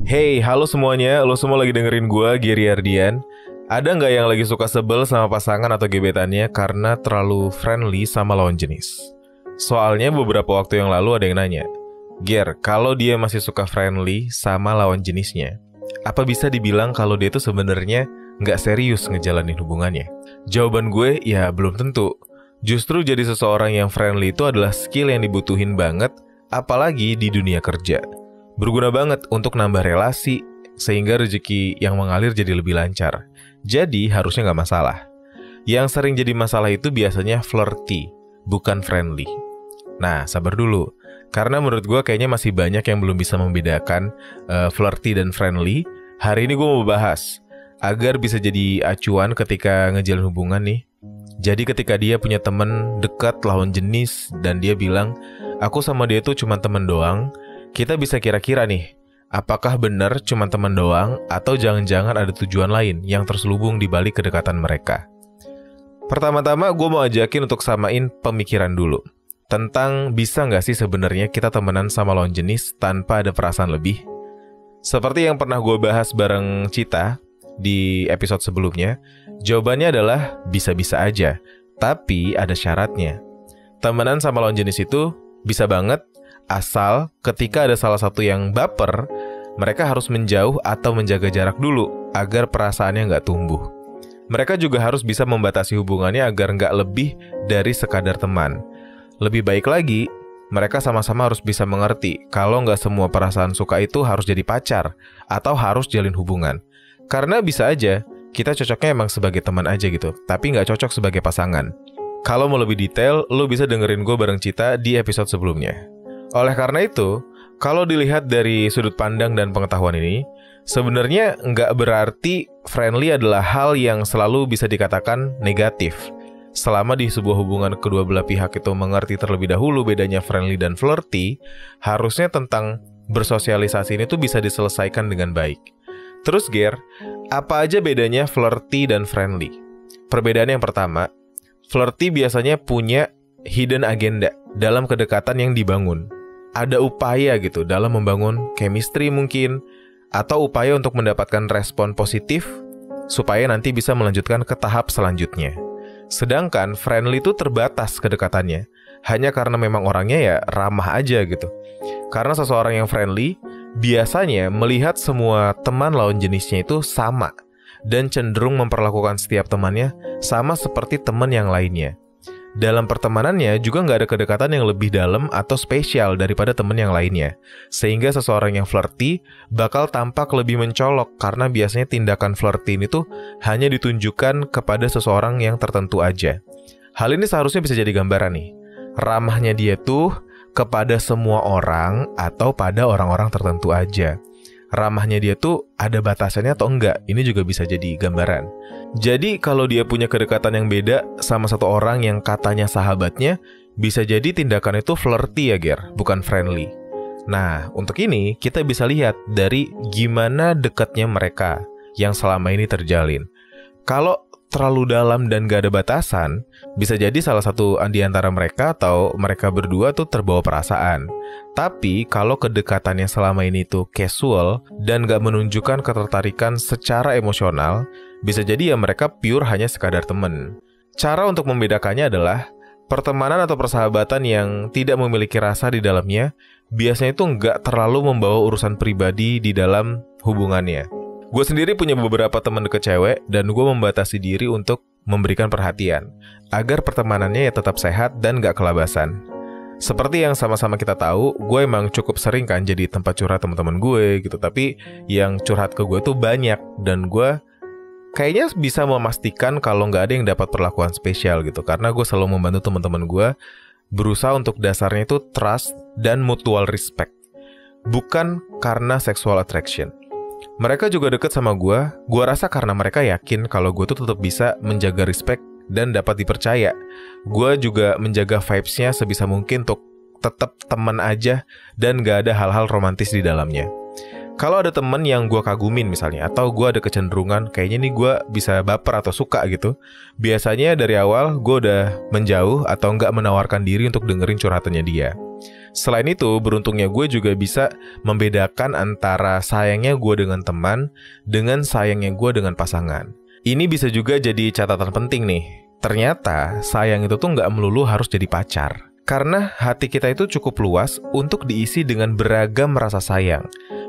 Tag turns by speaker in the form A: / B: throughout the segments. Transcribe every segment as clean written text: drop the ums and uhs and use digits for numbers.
A: Hey, halo semuanya, lo semua lagi dengerin gue, Giri Ardian. Ada nggak yang lagi suka sebel sama pasangan atau gebetannya karena terlalu friendly sama lawan jenis? Soalnya beberapa waktu yang lalu ada yang nanya, Ger, kalau dia masih suka friendly sama lawan jenisnya, apa bisa dibilang kalau dia tuh sebenarnya nggak serius ngejalanin hubungannya? Jawaban gue, ya belum tentu. Justru jadi seseorang yang friendly itu adalah skill yang dibutuhin banget, apalagi di dunia kerja. Berguna banget untuk nambah relasi, sehingga rezeki yang mengalir jadi lebih lancar. Jadi harusnya nggak masalah. Yang sering jadi masalah itu biasanya flirty, bukan friendly. Nah, sabar dulu. Karena menurut gue kayaknya masih banyak yang belum bisa membedakan flirty dan friendly. Hari ini gue mau bahas, agar bisa jadi acuan ketika ngejalin hubungan nih. Jadi ketika dia punya temen dekat lawan jenis, dan dia bilang, aku sama dia tuh cuma temen doang, kita bisa kira-kira nih, apakah benar cuma teman doang atau jangan-jangan ada tujuan lain yang terselubung di balik kedekatan mereka. Pertama-tama gue mau ajakin untuk samain pemikiran dulu tentang bisa nggak sih sebenarnya kita temenan sama lawan jenis tanpa ada perasaan lebih. Seperti yang pernah gue bahas bareng Cita di episode sebelumnya, jawabannya adalah bisa-bisa aja, tapi ada syaratnya. Temenan sama lawan jenis itu bisa banget, asal ketika ada salah satu yang baper, mereka harus menjauh atau menjaga jarak dulu agar perasaannya nggak tumbuh. Mereka juga harus bisa membatasi hubungannya agar nggak lebih dari sekadar teman. Lebih baik lagi, mereka sama-sama harus bisa mengerti kalau nggak semua perasaan suka itu harus jadi pacar atau harus jalin hubungan. Karena bisa aja kita cocoknya emang sebagai teman aja gitu, tapi nggak cocok sebagai pasangan. Kalau mau lebih detail, lo bisa dengerin gue bareng Cita di episode sebelumnya. Oleh karena itu, kalau dilihat dari sudut pandang dan pengetahuan ini, sebenarnya nggak berarti friendly adalah hal yang selalu bisa dikatakan negatif. Selama di sebuah hubungan kedua belah pihak itu mengerti terlebih dahulu bedanya friendly dan flirty, harusnya tentang bersosialisasi ini tuh bisa diselesaikan dengan baik. Terus Ger, apa aja bedanya flirty dan friendly? Perbedaan yang pertama, flirty biasanya punya hidden agenda dalam kedekatan yang dibangun. Ada upaya gitu dalam membangun chemistry mungkin, atau upaya untuk mendapatkan respon positif supaya nanti bisa melanjutkan ke tahap selanjutnya. Sedangkan friendly itu terbatas kedekatannya, hanya karena memang orangnya ya ramah aja gitu. Karena seseorang yang friendly biasanya melihat semua teman lawan jenisnya itu sama, dan cenderung memperlakukan setiap temannya sama seperti teman yang lainnya. Dalam pertemanannya juga nggak ada kedekatan yang lebih dalam atau spesial daripada teman yang lainnya. Sehingga seseorang yang flirty bakal tampak lebih mencolok karena biasanya tindakan flirty ini tuh hanya ditunjukkan kepada seseorang yang tertentu aja. Hal ini seharusnya bisa jadi gambaran nih. Ramahnya dia tuh kepada semua orang atau pada orang-orang tertentu aja. Ramahnya dia tuh ada batasannya atau enggak, ini juga bisa jadi gambaran. Jadi kalau dia punya kedekatan yang beda sama satu orang yang katanya sahabatnya, bisa jadi tindakan itu flirty ya Ger, bukan friendly. Nah, untuk ini kita bisa lihat dari gimana dekatnya mereka yang selama ini terjalin. Kalau terlalu dalam dan gak ada batasan, bisa jadi salah satu di antara mereka atau mereka berdua tuh terbawa perasaan. Tapi kalau kedekatannya selama ini tuh casual dan gak menunjukkan ketertarikan secara emosional, bisa jadi ya mereka pure hanya sekadar temen. Cara untuk membedakannya adalah pertemanan atau persahabatan yang tidak memiliki rasa di dalamnya biasanya itu gak terlalu membawa urusan pribadi di dalam hubungannya. Gue sendiri punya beberapa teman deket cewek dan gue membatasi diri untuk memberikan perhatian agar pertemanannya ya tetap sehat dan gak kelabasan. Seperti yang sama-sama kita tahu, gue emang cukup sering kan jadi tempat curhat teman-teman gue gitu. Tapi yang curhat ke gue tuh banyak dan gue kayaknya bisa memastikan kalau gak ada yang dapat perlakuan spesial gitu. Karena gue selalu membantu teman-teman gue berusaha untuk dasarnya itu trust dan mutual respect, bukan karena sexual attraction. Mereka juga deket sama gue rasa karena mereka yakin kalau gue tuh tetap bisa menjaga respect dan dapat dipercaya. Gue juga menjaga vibes-nya sebisa mungkin untuk tetap teman aja dan gak ada hal-hal romantis di dalamnya. Kalau ada temen yang gue kagumin misalnya, atau gue ada kecenderungan kayaknya nih gue bisa baper atau suka gitu, biasanya dari awal gue udah menjauh atau nggak menawarkan diri untuk dengerin curhatannya dia. Selain itu, beruntungnya gue juga bisa membedakan antara sayangnya gue dengan teman dengan sayangnya gue dengan pasangan. Ini bisa juga jadi catatan penting nih. Ternyata sayang itu tuh nggak melulu harus jadi pacar. Karena hati kita itu cukup luas untuk diisi dengan beragam rasa sayang.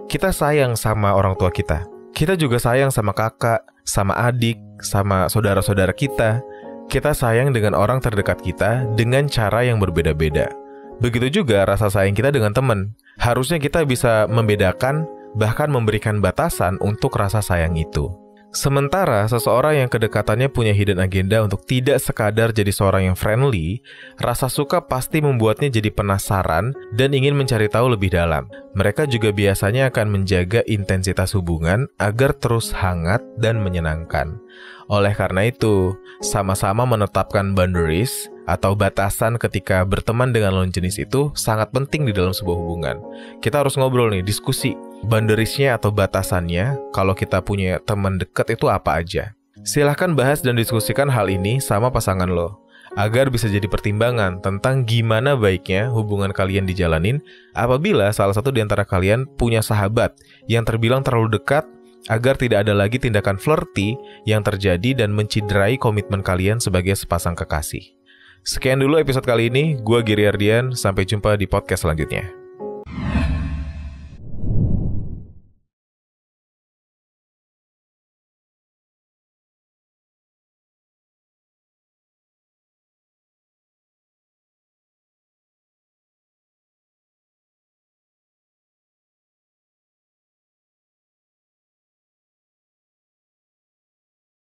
A: Kita sayang sama orang tua kita. Kita juga sayang sama kakak, sama adik, sama saudara-saudara kita. Kita sayang dengan orang terdekat kita dengan cara yang berbeda-beda. Begitu juga rasa sayang kita dengan teman. Harusnya kita bisa membedakan, bahkan memberikan batasan untuk rasa sayang itu. Sementara seseorang yang kedekatannya punya hidden agenda untuk tidak sekadar jadi seorang yang friendly, rasa suka pasti membuatnya jadi penasaran dan ingin mencari tahu lebih dalam. Mereka juga biasanya akan menjaga intensitas hubungan agar terus hangat dan menyenangkan. Oleh karena itu, sama-sama menetapkan boundaries atau batasan ketika berteman dengan lawan jenis itu sangat penting di dalam sebuah hubungan. Kita harus ngobrol nih, diskusi. Boundariesnya atau batasannya kalau kita punya teman dekat itu apa aja. Silahkan bahas dan diskusikan hal ini sama pasangan lo, agar bisa jadi pertimbangan tentang gimana baiknya hubungan kalian dijalanin apabila salah satu di antara kalian punya sahabat yang terbilang terlalu dekat, agar tidak ada lagi tindakan flirty yang terjadi dan menciderai komitmen kalian sebagai sepasang kekasih. Sekian dulu episode kali ini, gue Giri Ardian, sampai jumpa di podcast selanjutnya.